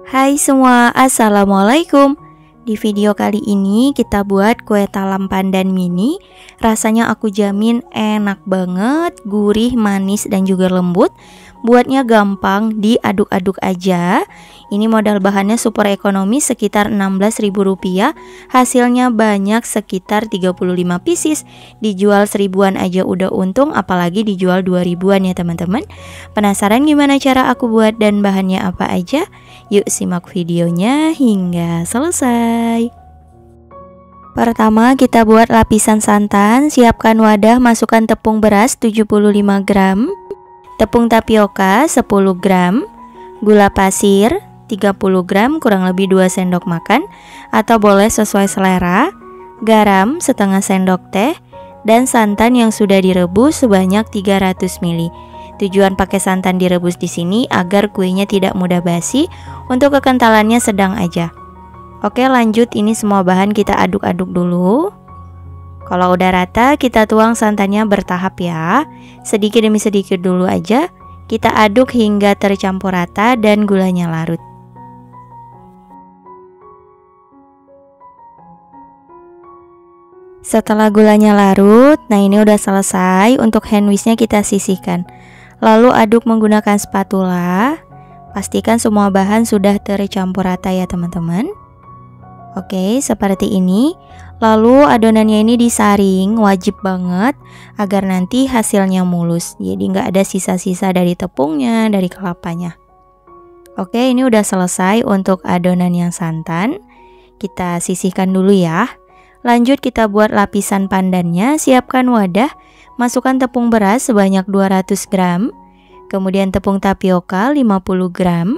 Hai semua, assalamualaikum. Di video kali ini kita buat kue talam pandan mini. Rasanya aku jamin enak banget, gurih, manis, dan juga lembut. Buatnya gampang, diaduk-aduk aja. Ini modal bahannya super ekonomis, sekitar Rp16.000. Hasilnya banyak, sekitar 35 pieces. Dijual 1000-an aja udah untung, apalagi dijual 2000-an ya teman-teman. Penasaran gimana cara aku buat dan bahannya apa aja? Yuk simak videonya hingga selesai. Pertama kita buat lapisan santan. Siapkan wadah, masukkan tepung beras 75 gram, tepung tapioka 10 gram, gula pasir 30 gram kurang lebih 2 sendok makan atau boleh sesuai selera, garam setengah sendok teh, dan santan yang sudah direbus sebanyak 300 ml. Tujuan pakai santan direbus di sini agar kuenya tidak mudah basi. Untuk kekentalannya sedang aja. Oke, lanjut, ini semua bahan kita aduk-aduk dulu. Kalau udah rata, kita tuang santannya bertahap ya. Sedikit demi sedikit dulu aja. Kita aduk hingga tercampur rata dan gulanya larut. Setelah gulanya larut, nah ini udah selesai. Untuk hand whisknya kita sisihkan. Lalu aduk menggunakan spatula. Pastikan semua bahan sudah tercampur rata ya teman-teman. Oke, seperti ini. Lalu adonannya ini disaring, wajib banget agar nanti hasilnya mulus. Jadi nggak ada sisa-sisa dari tepungnya, dari kelapanya. Oke, ini udah selesai untuk adonan yang santan. Kita sisihkan dulu ya. Lanjut kita buat lapisan pandannya. Siapkan wadah, masukkan tepung beras sebanyak 200 gram. Kemudian tepung tapioka 50 gram,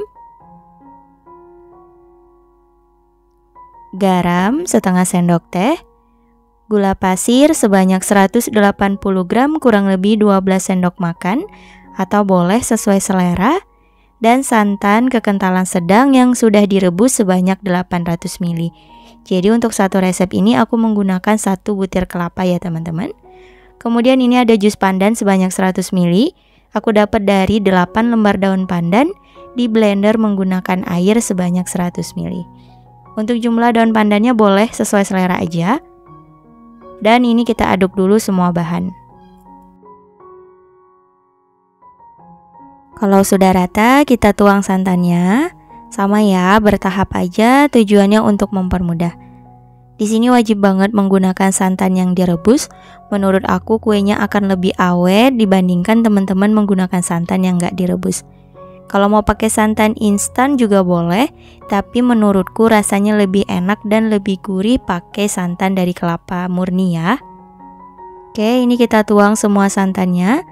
garam setengah sendok teh, gula pasir sebanyak 180 gram kurang lebih 12 sendok makan atau boleh sesuai selera, dan santan kekentalan sedang yang sudah direbus sebanyak 800 ml. Jadi untuk satu resep ini aku menggunakan 1 butir kelapa ya teman-teman. Kemudian ini ada jus pandan sebanyak 100 ml. Aku dapat dari 8 lembar daun pandan, di blender menggunakan air sebanyak 100 ml. Untuk jumlah daun pandannya boleh sesuai selera aja. Dan ini kita aduk dulu semua bahan. Kalau sudah rata, kita tuang santannya. Sama ya, bertahap aja, tujuannya untuk mempermudah. Di sini wajib banget menggunakan santan yang direbus. Menurut aku kuenya akan lebih awet dibandingkan teman-teman menggunakan santan yang nggak direbus. Kalau mau pakai santan instan juga boleh, tapi menurutku rasanya lebih enak dan lebih gurih pakai santan dari kelapa murni ya. Oke, ini kita tuang semua santannya.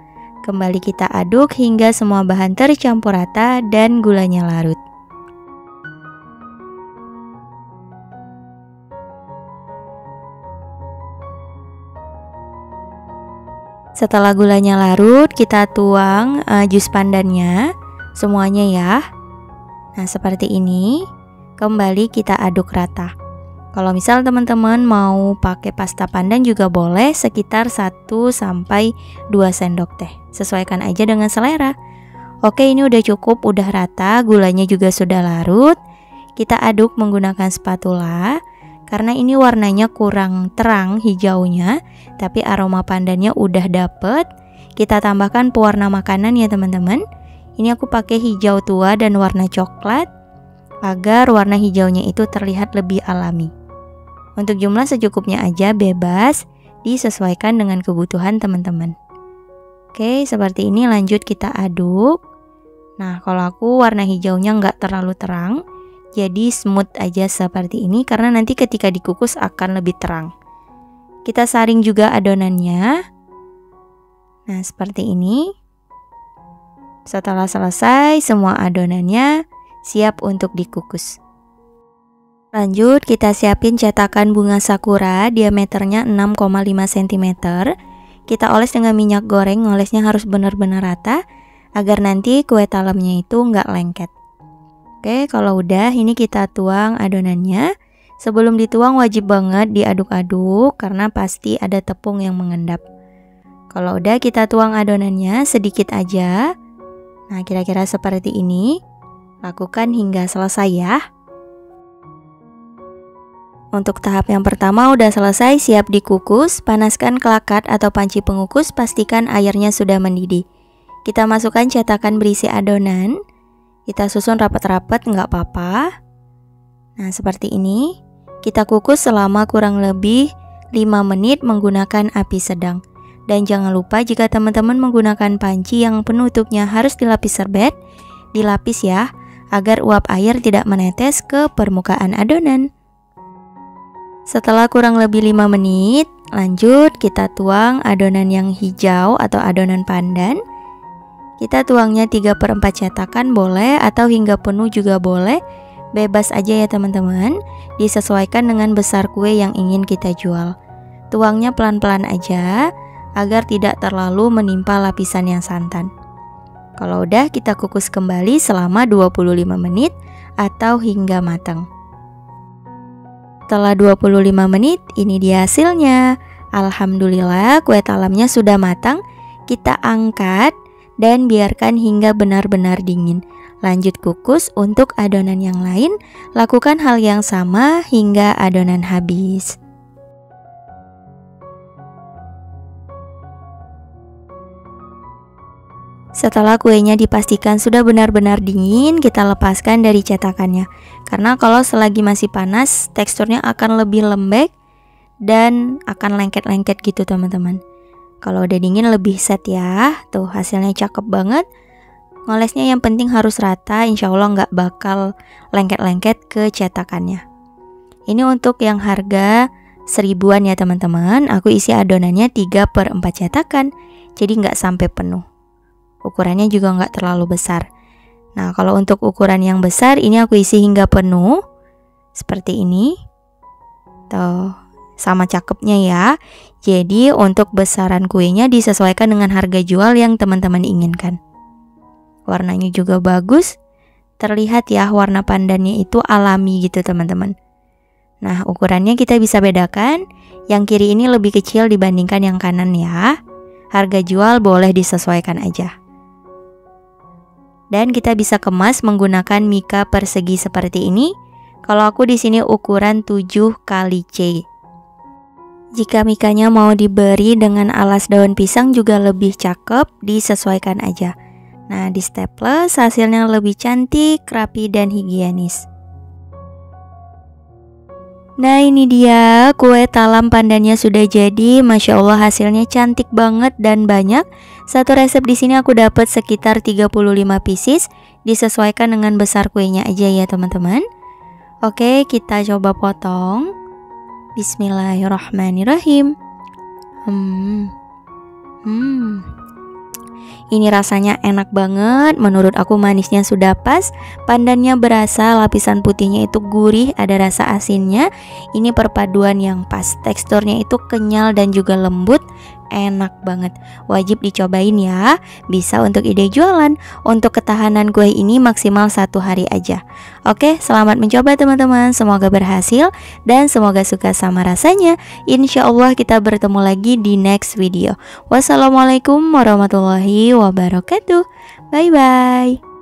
Kembali kita aduk hingga semua bahan tercampur rata dan gulanya larut. Setelah gulanya larut, kita tuang jus pandannya semuanya ya. Nah, seperti ini. Kembali kita aduk rata. Kalau misal teman-teman mau pakai pasta pandan juga boleh, sekitar 1 sampai 2 sendok teh. Sesuaikan aja dengan selera. Oke, ini udah cukup, udah rata, gulanya juga sudah larut. Kita aduk menggunakan spatula. Karena ini warnanya kurang terang hijaunya, tapi aroma pandannya udah dapet. Kita tambahkan pewarna makanan ya teman-teman. Ini aku pakai hijau tua dan warna coklat agar warna hijaunya itu terlihat lebih alami. Untuk jumlah secukupnya aja, bebas, disesuaikan dengan kebutuhan teman-teman. Oke, seperti ini, lanjut kita aduk. Nah, kalau aku warna hijaunya nggak terlalu terang, jadi smooth aja seperti ini karena nanti ketika dikukus akan lebih terang. Kita saring juga adonannya. Nah, seperti ini. Setelah selesai semua adonannya siap untuk dikukus. Lanjut kita siapin cetakan bunga sakura, diameternya 6,5 cm. Kita oles dengan minyak goreng, olesnya harus benar-benar rata agar nanti kue talemnya itu nggak lengket. Oke, kalau udah ini kita tuang adonannya. Sebelum dituang wajib banget diaduk-aduk karena pasti ada tepung yang mengendap. Kalau udah kita tuang adonannya sedikit aja. Nah, kira-kira seperti ini. Lakukan hingga selesai ya. Untuk tahap yang pertama udah selesai, siap dikukus. Panaskan kelakat atau panci pengukus, pastikan airnya sudah mendidih. Kita masukkan cetakan berisi adonan. Kita susun rapat-rapat, nggak apa-apa. Nah, seperti ini. Kita kukus selama kurang lebih 5 menit menggunakan api sedang. Dan jangan lupa jika teman-teman menggunakan panci yang penutupnya harus dilapis serbet, dilapis ya, agar uap air tidak menetes ke permukaan adonan. Setelah kurang lebih 5 menit, lanjut kita tuang adonan yang hijau atau adonan pandan. Kita tuangnya 3/4 cetakan boleh atau hingga penuh juga boleh. Bebas aja ya teman-teman, disesuaikan dengan besar kue yang ingin kita jual. Tuangnya pelan-pelan aja, agar tidak terlalu menimpa lapisan yang santan. Kalau udah, kita kukus kembali selama 25 menit atau hingga matang. Setelah 25 menit, ini dia hasilnya. Alhamdulillah, kue talamnya sudah matang. Kita angkat dan biarkan hingga benar-benar dingin. Lanjut kukus untuk adonan yang lain. Lakukan hal yang sama hingga adonan habis. Setelah kuenya dipastikan sudah benar-benar dingin, kita lepaskan dari cetakannya. Karena kalau selagi masih panas, teksturnya akan lebih lembek dan akan lengket-lengket gitu teman-teman. Kalau udah dingin lebih set ya. Tuh hasilnya cakep banget. Ngolesnya yang penting harus rata, insya Allah nggak bakal lengket-lengket ke cetakannya. Ini untuk yang harga 1000-an ya teman-teman. Aku isi adonannya 3/4 cetakan, jadi nggak sampai penuh. Ukurannya juga nggak terlalu besar. Nah, kalau untuk ukuran yang besar, ini aku isi hingga penuh. Seperti ini. Tuh, sama cakepnya ya. Jadi, untuk besaran kuenya disesuaikan dengan harga jual yang teman-teman inginkan. Warnanya juga bagus. Terlihat ya, warna pandannya itu alami gitu teman-teman. Nah, ukurannya kita bisa bedakan. Yang kiri ini lebih kecil dibandingkan yang kanan ya. Harga jual boleh disesuaikan aja. Dan kita bisa kemas menggunakan mika persegi seperti ini. Kalau aku di sini ukuran 7x C. Jika mikanya mau diberi dengan alas daun pisang juga lebih cakep, disesuaikan aja. Nah, di staples hasilnya lebih cantik, rapi dan higienis. Nah, ini dia kue talam pandannya sudah jadi. Masya Allah hasilnya cantik banget dan banyak. Satu resep di sini aku dapat sekitar 35 pieces. Disesuaikan dengan besar kuenya aja ya teman-teman. Oke, kita coba potong. Bismillahirrahmanirrahim. Ini rasanya enak banget. Menurut aku manisnya sudah pas. Pandannya berasa, lapisan putihnya itu gurih, ada rasa asinnya. Ini perpaduan yang pas. Teksturnya itu kenyal dan juga lembut. Enak banget. Wajib dicobain ya. Bisa untuk ide jualan. Untuk ketahanan kue ini maksimal 1 hari aja. Oke, selamat mencoba teman-teman. Semoga berhasil dan semoga suka sama rasanya. Insya Allah kita bertemu lagi di next video. Wassalamualaikum warahmatullahi wabarakatuh. Bye bye.